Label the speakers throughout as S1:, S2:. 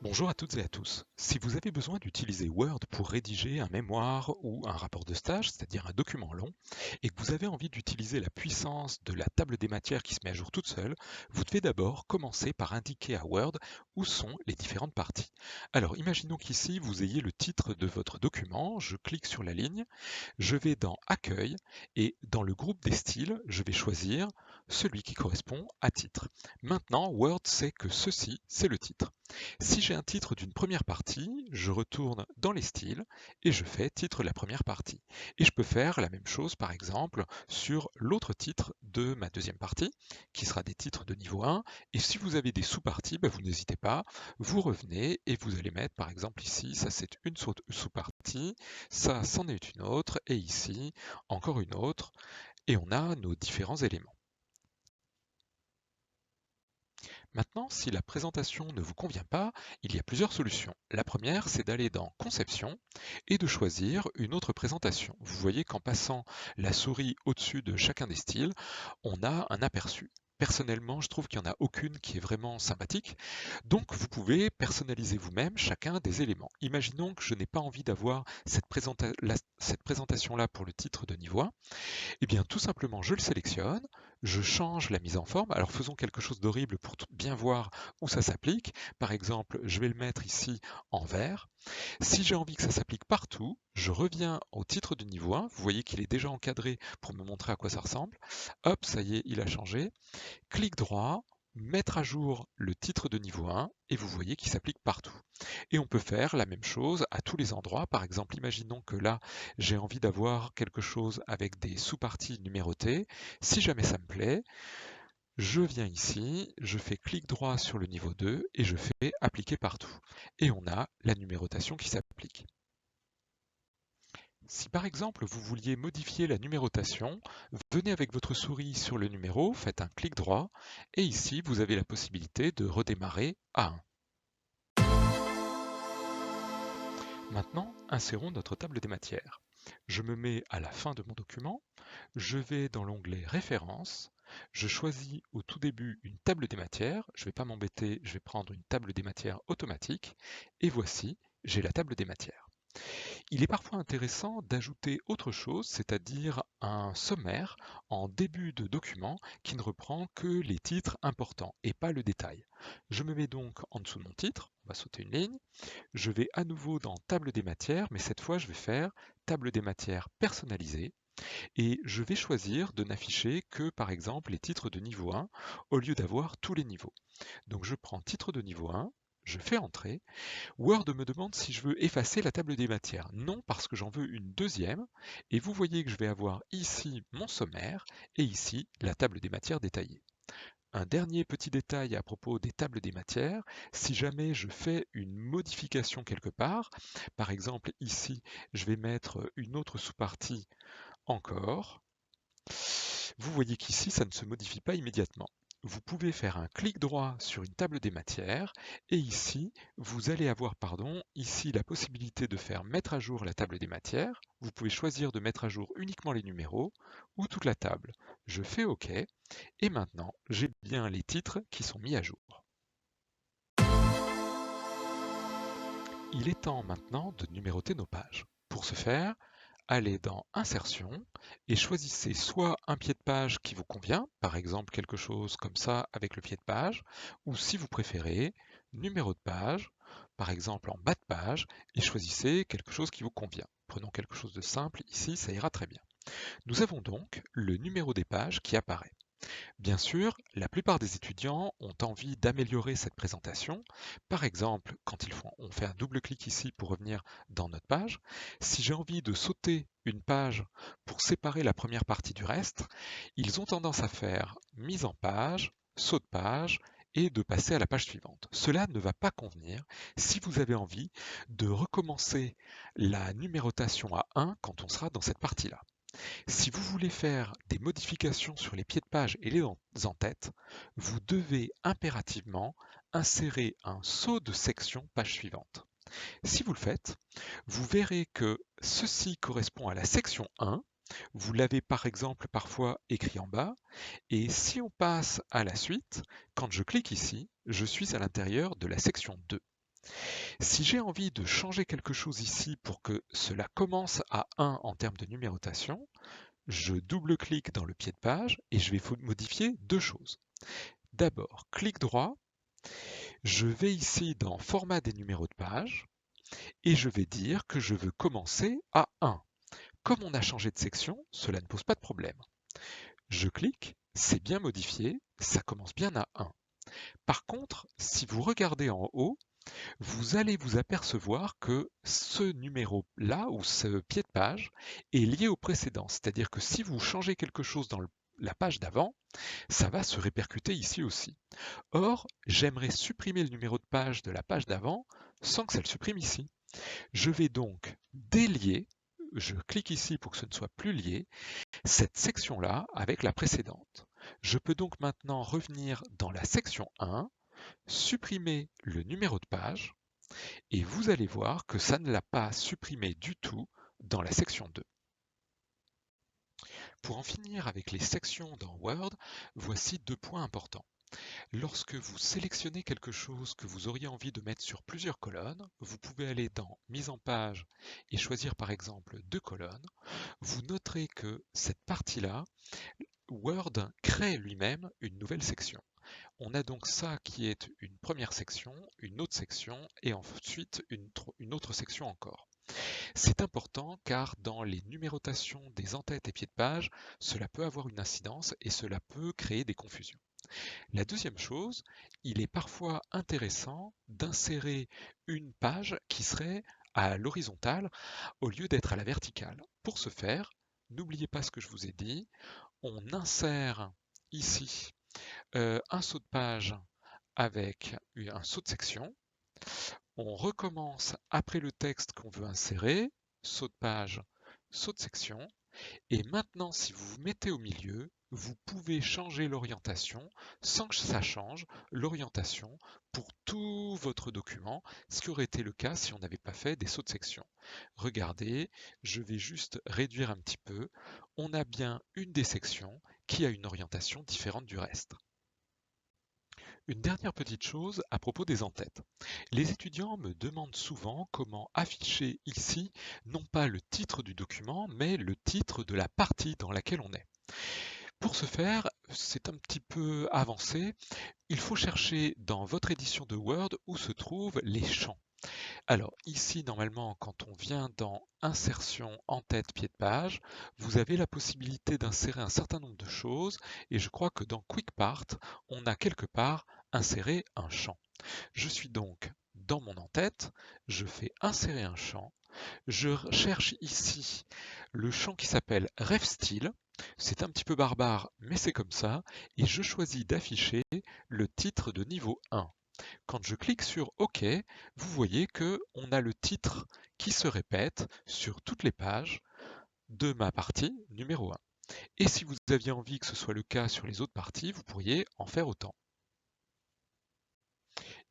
S1: Bonjour à toutes et à tous. Si vous avez besoin d'utiliser Word pour rédiger un mémoire ou un rapport de stage, c'est-à-dire un document long, et que vous avez envie d'utiliser la puissance de la table des matières qui se met à jour toute seule, vous devez d'abord commencer par indiquer à Word où sont les différentes parties. Alors imaginons qu'ici vous ayez le titre de votre document, je clique sur la ligne, je vais dans Accueil et dans le groupe des styles, je vais choisir celui qui correspond à titre. Maintenant, Word sait que ceci, c'est le titre. Si j'ai un titre d'une première partie, je retourne dans les styles et je fais titre de la première partie. Et je peux faire la même chose par exemple sur l'autre titre de ma deuxième partie, qui sera des titres de niveau 1. Et si vous avez des sous-parties, vous n'hésitez pas, vous revenez et vous allez mettre par exemple ici, ça c'est une sous-partie, ça c'en est une autre, et ici encore une autre, et on a nos différents éléments. Maintenant, si la présentation ne vous convient pas, il y a plusieurs solutions. La première, c'est d'aller dans Conception et de choisir une autre présentation. Vous voyez qu'en passant la souris au-dessus de chacun des styles, on a un aperçu. Personnellement, je trouve qu'il n'y en a aucune qui est vraiment sympathique. Donc, vous pouvez personnaliser vous-même chacun des éléments. Imaginons que je n'ai pas envie d'avoir cette présentation-là pour le titre de niveau 1. Eh bien, tout simplement, je le sélectionne, je change la mise en forme. Alors, faisons quelque chose d'horrible pour bien voir où ça s'applique. Par exemple, je vais le mettre ici en vert. Si j'ai envie que ça s'applique partout, je reviens au titre du niveau 1. Vous voyez qu'il est déjà encadré pour me montrer à quoi ça ressemble. Hop, ça y est, il a changé. Clic droit, mettre à jour le titre de niveau 1 et vous voyez qu'il s'applique partout. Et on peut faire la même chose à tous les endroits. Par exemple, imaginons que là, j'ai envie d'avoir quelque chose avec des sous-parties numérotées. Si jamais ça me plaît, je viens ici, je fais clic droit sur le niveau 2 et je fais appliquer partout. Et on a la numérotation qui s'applique. Si par exemple vous vouliez modifier la numérotation, venez avec votre souris sur le numéro, faites un clic droit, et ici vous avez la possibilité de redémarrer à 1. Maintenant, insérons notre table des matières. Je me mets à la fin de mon document, je vais dans l'onglet Références, je choisis au tout début une table des matières, je ne vais pas m'embêter, je vais prendre une table des matières automatique, et voici, j'ai la table des matières. Il est parfois intéressant d'ajouter autre chose, c'est-à-dire un sommaire en début de document qui ne reprend que les titres importants et pas le détail. Je me mets donc en dessous de mon titre, on va sauter une ligne, je vais à nouveau dans Table des matières, mais cette fois je vais faire Table des matières personnalisée et je vais choisir de n'afficher que par exemple les titres de niveau 1 au lieu d'avoir tous les niveaux. Donc je prends titre de niveau 1, je fais entrer. Word me demande si je veux effacer la table des matières. Non, parce que j'en veux une deuxième. Et vous voyez que je vais avoir ici mon sommaire et ici la table des matières détaillée. Un dernier petit détail à propos des tables des matières, si jamais je fais une modification quelque part, par exemple ici, je vais mettre une autre sous-partie encore, vous voyez qu'ici, ça ne se modifie pas immédiatement. Vous pouvez faire un clic droit sur une table des matières et ici, vous allez avoir ici la possibilité de faire mettre à jour la table des matières. Vous pouvez choisir de mettre à jour uniquement les numéros ou toute la table. Je fais OK et maintenant, j'ai bien les titres qui sont mis à jour. Il est temps maintenant de numéroter nos pages. Pour ce faire, allez dans Insertion et choisissez soit un pied de page qui vous convient, par exemple quelque chose comme ça avec le pied de page, ou si vous préférez, numéro de page, par exemple en bas de page, et choisissez quelque chose qui vous convient. Prenons quelque chose de simple, ici ça ira très bien. Nous avons donc le numéro des pages qui apparaît. Bien sûr, la plupart des étudiants ont envie d'améliorer cette présentation. Par exemple, quand on fait un double-clic ici pour revenir dans notre page, si j'ai envie de sauter une page pour séparer la première partie du reste, ils ont tendance à faire mise en page, saut de page et de passer à la page suivante. Cela ne va pas convenir si vous avez envie de recommencer la numérotation à 1 quand on sera dans cette partie-là. Si vous voulez faire des modifications sur les pieds de page et les en-têtes, vous devez impérativement insérer un saut de section page suivante. Si vous le faites, vous verrez que ceci correspond à la section 1. Vous l'avez par exemple parfois écrit en bas. Et si on passe à la suite, quand je clique ici, je suis à l'intérieur de la section 2. Si j'ai envie de changer quelque chose ici pour que cela commence à 1 en termes de numérotation, je double-clique dans le pied de page et je vais modifier deux choses. D'abord, clic droit, je vais ici dans Format des numéros de page et je vais dire que je veux commencer à 1. Comme on a changé de section, cela ne pose pas de problème. Je clique, c'est bien modifié, ça commence bien à 1. Par contre, si vous regardez en haut, vous allez vous apercevoir que ce numéro-là, ou ce pied de page, est lié au précédent. C'est-à-dire que si vous changez quelque chose dans la page d'avant, ça va se répercuter ici aussi. Or, j'aimerais supprimer le numéro de page de la page d'avant sans que ça le supprime ici. Je vais donc délier, je clique ici pour que ce ne soit plus lié, cette section-là avec la précédente. Je peux donc maintenant revenir dans la section 1, supprimer le numéro de page, et vous allez voir que ça ne l'a pas supprimé du tout dans la section 2. Pour en finir avec les sections dans Word, voici deux points importants. Lorsque vous sélectionnez quelque chose que vous auriez envie de mettre sur plusieurs colonnes, vous pouvez aller dans Mise en page et choisir par exemple 2 colonnes. Vous noterez que cette partie-là, Word crée lui-même une nouvelle section. On a donc ça qui est une première section, une autre section et ensuite une autre section encore. C'est important car dans les numérotations des en-têtes et pieds de page, cela peut avoir une incidence et cela peut créer des confusions. La deuxième chose, il est parfois intéressant d'insérer une page qui serait à l'horizontale au lieu d'être à la verticale. Pour ce faire, n'oubliez pas ce que je vous ai dit, on insère ici un saut de page avec un saut de section. On recommence après le texte qu'on veut insérer, saut de page, saut de section. Et maintenant, si vous vous mettez au milieu, vous pouvez changer l'orientation sans que ça change l'orientation pour tout votre document, ce qui aurait été le cas si on n'avait pas fait des sauts de section. Regardez, je vais juste réduire un petit peu. On a bien une des sections qui a une orientation différente du reste. Une dernière petite chose à propos des en-têtes. Les étudiants me demandent souvent comment afficher ici, non pas le titre du document, mais le titre de la partie dans laquelle on est. Pour ce faire, c'est un petit peu avancé. Il faut chercher dans votre édition de Word où se trouvent les champs. Alors ici, normalement, quand on vient dans Insertion en tête, pied de page, vous avez la possibilité d'insérer un certain nombre de choses et je crois que dans Quick Part, on a quelque part inséré un champ. Je suis donc dans mon en-tête, je fais insérer un champ, je cherche ici le champ qui s'appelle Ref Style, c'est un petit peu barbare mais c'est comme ça, et je choisis d'afficher le titre de niveau 1. Quand je clique sur OK, vous voyez que on a le titre qui se répète sur toutes les pages de ma partie numéro 1. Et si vous aviez envie que ce soit le cas sur les autres parties, vous pourriez en faire autant.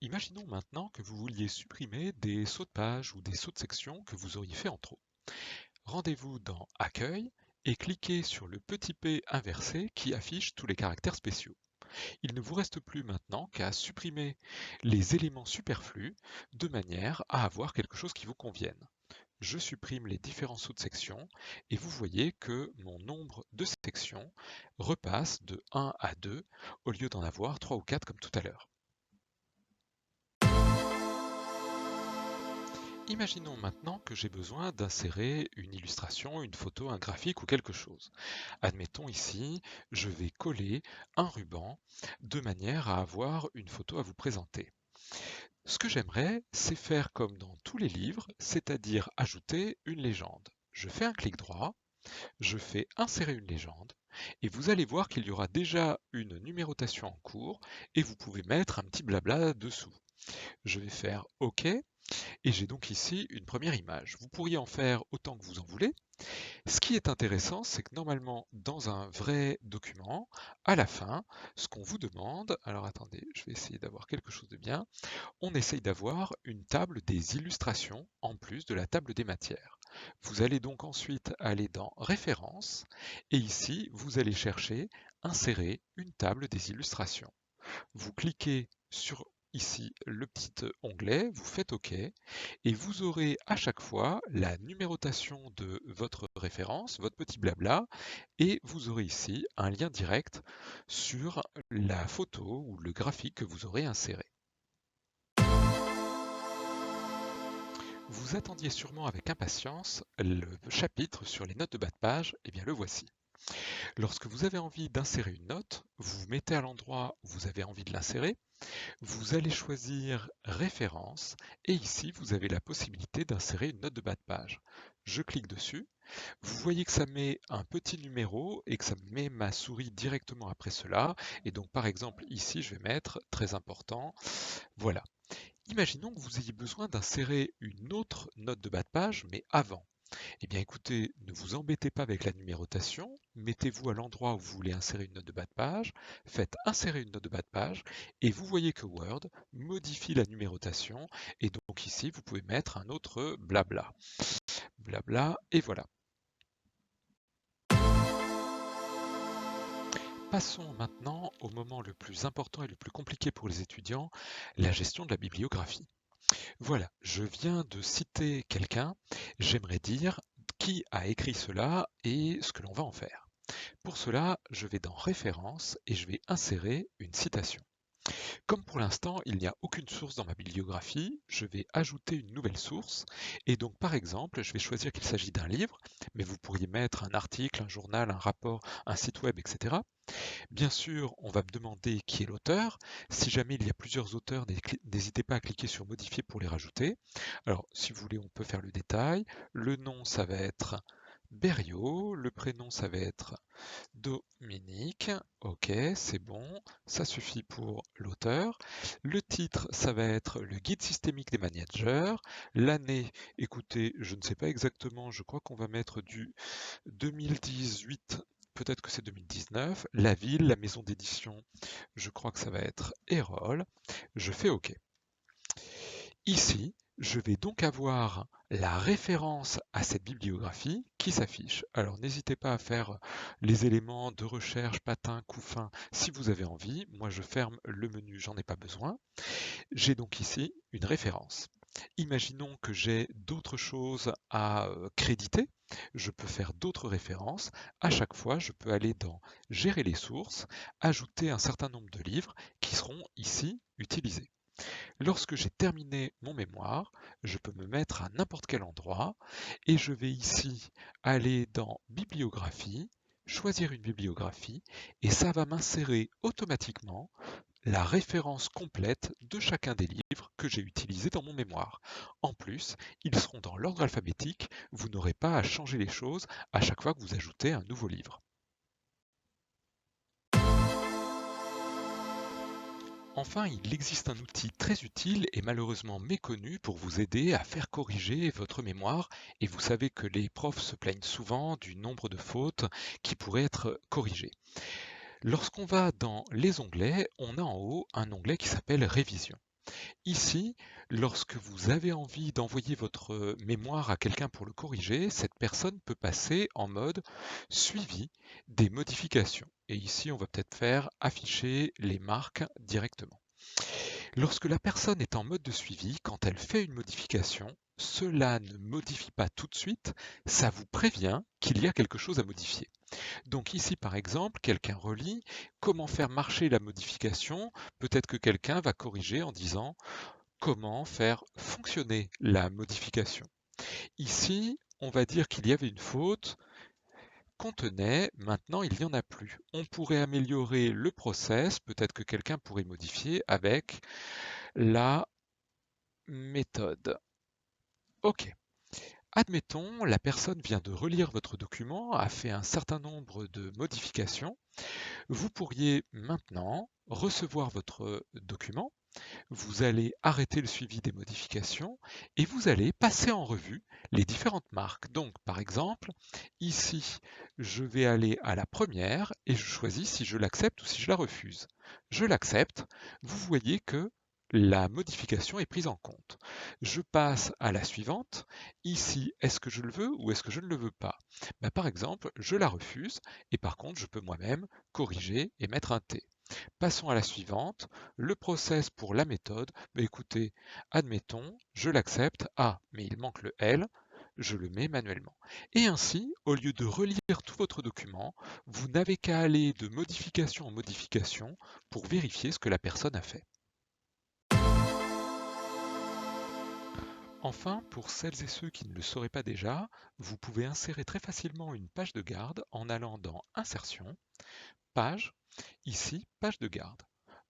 S1: Imaginons maintenant que vous vouliez supprimer des sauts de page ou des sauts de section que vous auriez fait en trop. Rendez-vous dans Accueil et cliquez sur le petit P inversé qui affiche tous les caractères spéciaux. Il ne vous reste plus maintenant qu'à supprimer les éléments superflus de manière à avoir quelque chose qui vous convienne. Je supprime les différents sauts de section et vous voyez que mon nombre de sections repasse de 1 à 2 au lieu d'en avoir 3 ou 4 comme tout à l'heure. Imaginons maintenant que j'ai besoin d'insérer une illustration, une photo, un graphique ou quelque chose. Admettons ici, je vais coller un ruban de manière à avoir une photo à vous présenter. Ce que j'aimerais, c'est faire comme dans tous les livres, c'est-à-dire ajouter une légende. Je fais un clic droit, je fais insérer une légende, et vous allez voir qu'il y aura déjà une numérotation en cours, et vous pouvez mettre un petit blabla dessous. Je vais faire OK, et j'ai donc ici une première image. Vous pourriez en faire autant que vous en voulez. Ce qui est intéressant, c'est que normalement, dans un vrai document, à la fin, ce qu'on vous demande, alors attendez, je vais essayer d'avoir quelque chose de bien, on essaye d'avoir une table des illustrations en plus de la table des matières. Vous allez donc ensuite aller dans Références, et ici, vous allez chercher Insérer une table des illustrations. Vous cliquez sur ici le petit onglet, vous faites OK et vous aurez à chaque fois la numérotation de votre référence, votre petit blabla, et vous aurez ici un lien direct sur la photo ou le graphique que vous aurez inséré. Vous attendiez sûrement avec impatience le chapitre sur les notes de bas de page, et bien le voici. Lorsque vous avez envie d'insérer une note, vous vous mettez à l'endroit où vous avez envie de l'insérer, vous allez choisir référence et ici vous avez la possibilité d'insérer une note de bas de page. Je clique dessus, vous voyez que ça met un petit numéro et que ça met ma souris directement après cela et donc par exemple ici je vais mettre très important, voilà. Imaginons que vous ayez besoin d'insérer une autre note de bas de page mais avant. Eh bien écoutez, ne vous embêtez pas avec la numérotation, mettez-vous à l'endroit où vous voulez insérer une note de bas de page, faites insérer une note de bas de page, et vous voyez que Word modifie la numérotation, et donc ici vous pouvez mettre un autre blabla. Blabla, et voilà. Passons maintenant au moment le plus important et le plus compliqué pour les étudiants, la gestion de la bibliographie. Voilà, je viens de citer quelqu'un, j'aimerais dire qui a écrit cela et ce que l'on va en faire. Pour cela, je vais dans Références et je vais insérer une citation. Comme pour l'instant, il n'y a aucune source dans ma bibliographie, je vais ajouter une nouvelle source et donc par exemple, je vais choisir qu'il s'agit d'un livre, mais vous pourriez mettre un article, un journal, un rapport, un site web, etc. Bien sûr, on va me demander qui est l'auteur. Si jamais il y a plusieurs auteurs, n'hésitez pas à cliquer sur Modifier pour les rajouter. Alors, si vous voulez, on peut faire le détail. Le nom, ça va être Berriot. Le prénom, ça va être Dominique. Ok, c'est bon. Ça suffit pour l'auteur. Le titre, ça va être le guide systémique des managers. L'année, écoutez, je ne sais pas exactement. Je crois qu'on va mettre du 2018. Peut-être que c'est 2019. La ville, la maison d'édition, je crois que ça va être Erol. Je fais OK. Ici, je vais donc avoir la référence à cette bibliographie qui s'affiche. Alors n'hésitez pas à faire les éléments de recherche, patin, couffin, si vous avez envie. Moi je ferme le menu, j'en ai pas besoin. J'ai donc ici une référence. Imaginons que j'ai d'autres choses à créditer. Je peux faire d'autres références. À chaque fois, je peux aller dans Gérer les sources, ajouter un certain nombre de livres qui seront ici utilisés. Lorsque j'ai terminé mon mémoire, je peux me mettre à n'importe quel endroit et je vais ici aller dans Bibliographie, choisir une bibliographie et ça va m'insérer automatiquement la référence complète de chacun des livres que j'ai utilisés dans mon mémoire. En plus, ils seront dans l'ordre alphabétique, vous n'aurez pas à changer les choses à chaque fois que vous ajoutez un nouveau livre. Enfin, il existe un outil très utile et malheureusement méconnu pour vous aider à faire corriger votre mémoire, et vous savez que les profs se plaignent souvent du nombre de fautes qui pourraient être corrigées. Lorsqu'on va dans les onglets, on a en haut un onglet qui s'appelle Révision. Ici, lorsque vous avez envie d'envoyer votre mémoire à quelqu'un pour le corriger, cette personne peut passer en mode suivi des modifications. Et ici, on va peut-être faire afficher les marques directement. Lorsque la personne est en mode de suivi, quand elle fait une modification, cela ne modifie pas tout de suite, ça vous prévient qu'il y a quelque chose à modifier. Donc ici, par exemple, quelqu'un relit comment faire marcher la modification. Peut-être que quelqu'un va corriger en disant comment faire fonctionner la modification. Ici, on va dire qu'il y avait une faute qu'on tenait, maintenant il n'y en a plus. On pourrait améliorer le process, peut-être que quelqu'un pourrait modifier avec la méthode. OK. Admettons, la personne vient de relire votre document, a fait un certain nombre de modifications. Vous pourriez maintenant recevoir votre document, vous allez arrêter le suivi des modifications et vous allez passer en revue les différentes marques. Donc par exemple, ici, je vais aller à la première et je choisis si je l'accepte ou si je la refuse. Je l'accepte, vous voyez que la modification est prise en compte. Je passe à la suivante. Ici, est-ce que je le veux ou est-ce que je ne le veux pas? Par exemple, je la refuse et par contre, je peux moi-même corriger et mettre un T. Passons à la suivante, le process pour la méthode. Écoutez, admettons, je l'accepte, ah, mais il manque le L, je le mets manuellement. Et ainsi, au lieu de relire tout votre document, vous n'avez qu'à aller de modification en modification pour vérifier ce que la personne a fait. Enfin, pour celles et ceux qui ne le sauraient pas déjà, vous pouvez insérer très facilement une page de garde en allant dans Insertion, Page, ici, Page de garde.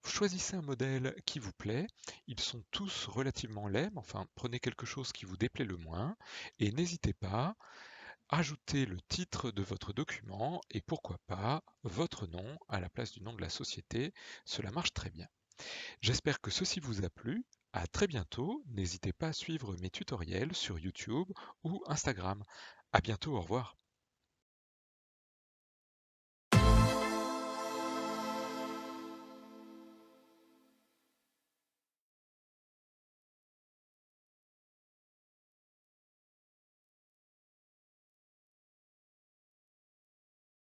S1: Vous choisissez un modèle qui vous plaît, ils sont tous relativement laids, mais enfin prenez quelque chose qui vous déplaît le moins, et n'hésitez pas, ajoutez le titre de votre document, et pourquoi pas votre nom à la place du nom de la société, cela marche très bien. J'espère que ceci vous a plu. À très bientôt. N'hésitez pas à suivre mes tutoriels sur YouTube ou Instagram. À bientôt, au revoir.